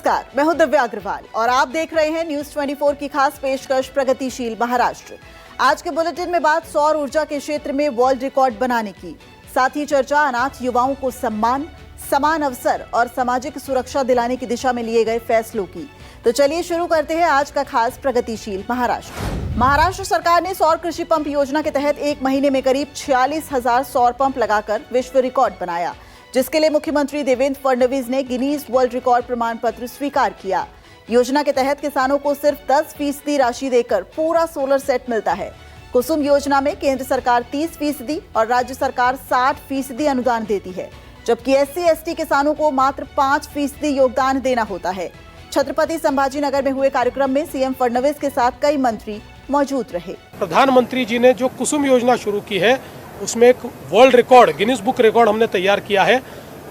नमस्कार, मैं हूं दिव्या अग्रवाल और आप देख रहे हैं न्यूज 24 की खास पेशकश प्रगतिशील महाराष्ट्र। आज के बुलेटिन में बात सौर ऊर्जा के क्षेत्र में वर्ल्ड रिकॉर्ड बनाने की, साथ ही चर्चा अनाथ युवाओं को सम्मान, समान अवसर और सामाजिक सुरक्षा दिलाने की दिशा में लिए गए फैसलों की। तो चलिए शुरू करते हैं आज का खास प्रगतिशील महाराष्ट्र। महाराष्ट्र सरकार ने सौर कृषि पंप योजना के तहत एक महीने में करीब 46,000 सौर पंप लगाकर विश्व रिकॉर्ड बनाया, जिसके लिए मुख्यमंत्री देवेंद्र फडणवीस ने गिनीज वर्ल्ड रिकॉर्ड प्रमाण पत्र स्वीकार किया। योजना के तहत किसानों को सिर्फ 10% राशि देकर पूरा सोलर सेट मिलता है। कुसुम योजना में केंद्र सरकार 30% और राज्य सरकार 60% अनुदान देती है, जबकि SC/ST किसानों को मात्र 5% योगदान देना होता है। छत्रपति संभाजीनगर में हुए कार्यक्रम में सीएम फडणवीस के साथ कई मंत्री मौजूद रहे। प्रधानमंत्री जी ने जो कुसुम योजना शुरू की है उसमें एक world record, Guinness book record हमने तैयार किया है।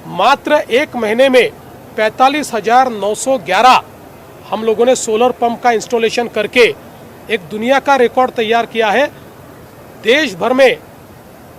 मात्र एक महीने में 45,911 हम लोगों ने सोलर पंप का इंस्टॉलेशन करके एक दुनिया का रिकॉर्ड तैयार किया है। देश भर में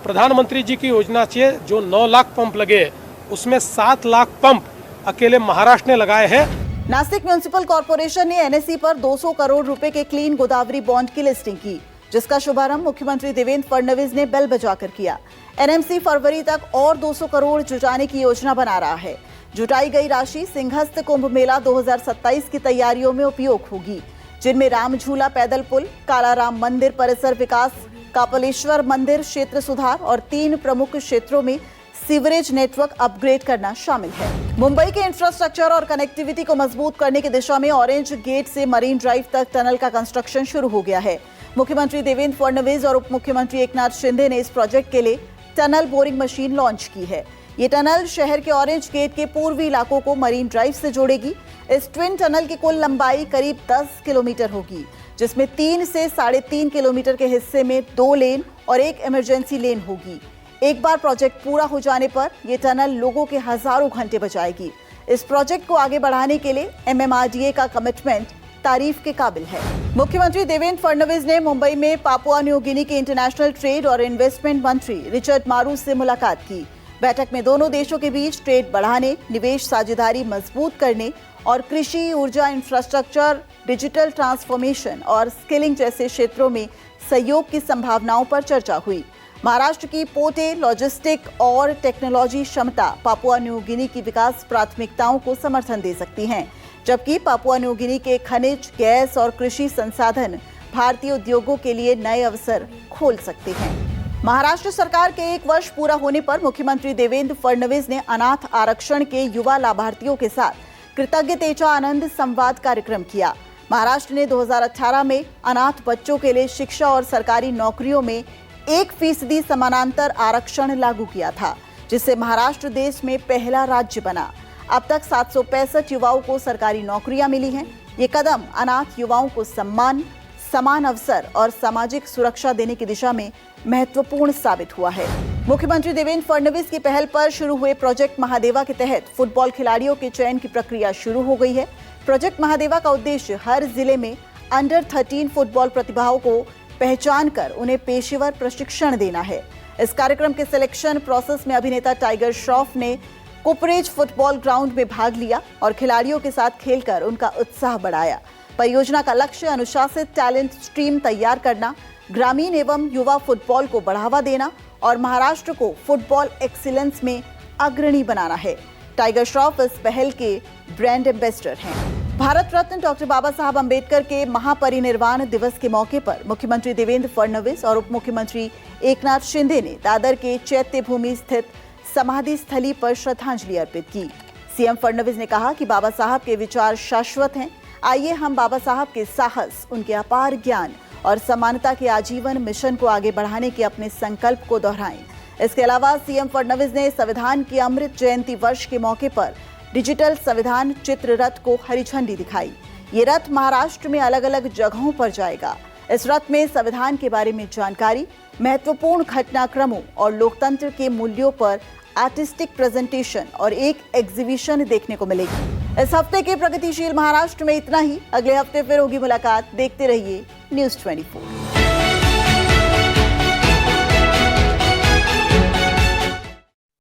प्रधानमंत्री जी की योजना से जो 9 लाख पंप लगे, उसमें 7 लाख पंप अकेले महाराष्ट्र ने लगाए हैं। नासिक म्युनिसिपल कॉर्पोरेशन ने NSE पर 200 करोड़ रुपए के क्लीन गोदावरी बॉन्ड की लिस्टिंग की, जिसका शुभारंभ मुख्यमंत्री देवेंद्र फडणवीस ने बेल बजाकर किया। NMC फरवरी तक और 200 करोड़ जुटाने की योजना बना रहा है। जुटाई गई राशि सिंहस्थ कुंभ मेला 2027 की तैयारियों में उपयोग होगी, जिनमें राम झूला पैदल पुल, कालाराम मंदिर परिसर विकास, कापलेश्वर मंदिर क्षेत्र सुधार और 3 प्रमुख क्षेत्रों में सीवरेज नेटवर्क अपग्रेड करना शामिल है। मुंबई के इंफ्रास्ट्रक्चर और कनेक्टिविटी को मजबूत करने की दिशा में ऑरेंज गेट से मरीन ड्राइव तक टनल का कंस्ट्रक्शन शुरू हो गया है। मुख्यमंत्री देवेंद्र फडणवीस और उप मुख्यमंत्री एकनाथ शिंदे ने इस प्रोजेक्ट के लिए टनल बोरिंग मशीन लॉन्च की है। ये टनल शहर के ऑरेंज गेट के पूर्वी इलाकों को मरीन ड्राइव से जोड़ेगी। इस ट्विन टनल की कुल लंबाई करीब 10 किलोमीटर होगी, जिसमें 3 से 3.5 किलोमीटर के हिस्से में 2 लेन और 1 इमरजेंसी लेन होगी। एक बार प्रोजेक्ट पूरा हो जाने पर यह टनल लोगों के हजारों घंटे बचाएगी। इस प्रोजेक्ट को आगे बढ़ाने के लिए MMRDA का कमिटमेंट तारीफ के काबिल है। मुख्यमंत्री देवेंद्र फडणवीस ने मुंबई में पापुआ न्यू गिनी के इंटरनेशनल ट्रेड और इन्वेस्टमेंट मंत्री रिचर्ड मारू से मुलाकात की। बैठक में दोनों देशों के बीच ट्रेड बढ़ाने, निवेश साझेदारी मजबूत करने और कृषि, ऊर्जा, इंफ्रास्ट्रक्चर, डिजिटल ट्रांसफॉर्मेशन और स्किलिंग जैसे क्षेत्रों में सहयोग की संभावनाओं पर चर्चा हुई। महाराष्ट्र की पोर्टे, लॉजिस्टिक और टेक्नोलॉजी क्षमता पापुआ न्यू गिनी की विकास प्राथमिकताओं को समर्थन दे सकती हैं, जबकि पापुआ न्यू गिनी के खनिज, गैस और कृषि संसाधन भारतीय उद्योगों के लिए नए अवसर खोल सकते हैं। महाराष्ट्र सरकार के 1 वर्ष पूरा होने पर मुख्यमंत्री देवेंद्र फडणवीस ने अनाथ आरक्षण के युवा लाभार्थियों के साथ कृतज्ञतेचा आनंद संवाद कार्यक्रम किया। महाराष्ट्र ने 2018 में अनाथ बच्चों के लिए शिक्षा और सरकारी नौकरियों में 1% समानांतर आरक्षण लागू किया था, जिससे महाराष्ट्र देश में पहला राज्य बना। अब तक 765 युवाओं को सरकारी नौकरियां मिली हैं। ये कदम अनाथ युवाओं को सम्मान, समान अवसर और सामाजिक सुरक्षा देने की दिशा में महत्वपूर्ण साबित हुआ है। मुख्यमंत्री देवेंद्र फडणवीस की पहल पर शुरू हुए प्रोजेक्ट महादेवा के तहत फुटबॉल खिलाड़ियों के चयन की प्रक्रिया शुरू हो गई है। प्रोजेक्ट महादेवा का उद्देश्य हर जिले में अंडर 13 फुटबॉल प्रतिभाओं को पहचान कर उन्हें पेशेवर प्रशिक्षण देना है। इस कार्यक्रम के सिलेक्शन प्रोसेस में अभिनेता टाइगर श्रॉफ ने कुपरेज फुटबॉल ग्राउंड में भाग लिया और खिलाड़ियों के साथ खेलकर उनका उत्साह बढ़ाया। परियोजना का लक्ष्य अनुशासित टैलेंट स्ट्रीम तैयार करना, ग्रामीण एवं युवा फुटबॉल को बढ़ावा देना और महाराष्ट्र को फुटबॉल एक्सीलेंस में अग्रणी बनाना है। टाइगर श्रॉफ इस पहल के ब्रांड एम्बेसडर हैं। भारत रत्न डॉक्टर बाबा साहब अम्बेडकर के महापरिनिर्वाण दिवस के मौके पर मुख्यमंत्री देवेंद्र फडणवीस और उप मुख्यमंत्री एकनाथ शिंदे ने दादर के चैत्य भूमि स्थित समाधि स्थली पर श्रद्धांजलि अर्पित की। सीएम फडणवीस ने कहा कि बाबा साहब के विचार शाश्वत हैं। आइए हम बाबा साहब के साहस, उनके अपार ज्ञान और समानता के आजीवन मिशन को आगे बढ़ाने के अपने संकल्प को दोहराएं। इसके अलावा सीएम फडणवीस ने संविधान की अमृत जयंती वर्ष के मौके पर डिजिटल संविधान चित्र रथ को हरी झंडी दिखाई। ये रथ महाराष्ट्र में अलग अलग जगहों पर जाएगा। इस रथ में संविधान के बारे में जानकारी, महत्वपूर्ण घटनाक्रमों और लोकतंत्र के मूल्यों पर आर्टिस्टिक प्रेजेंटेशन और एक एग्जीबिशन देखने को मिलेगी। इस हफ्ते के प्रगतिशील महाराष्ट्र में इतना ही। अगले हफ्ते फिर होगी मुलाकात। देखते रहिए न्यूज 24।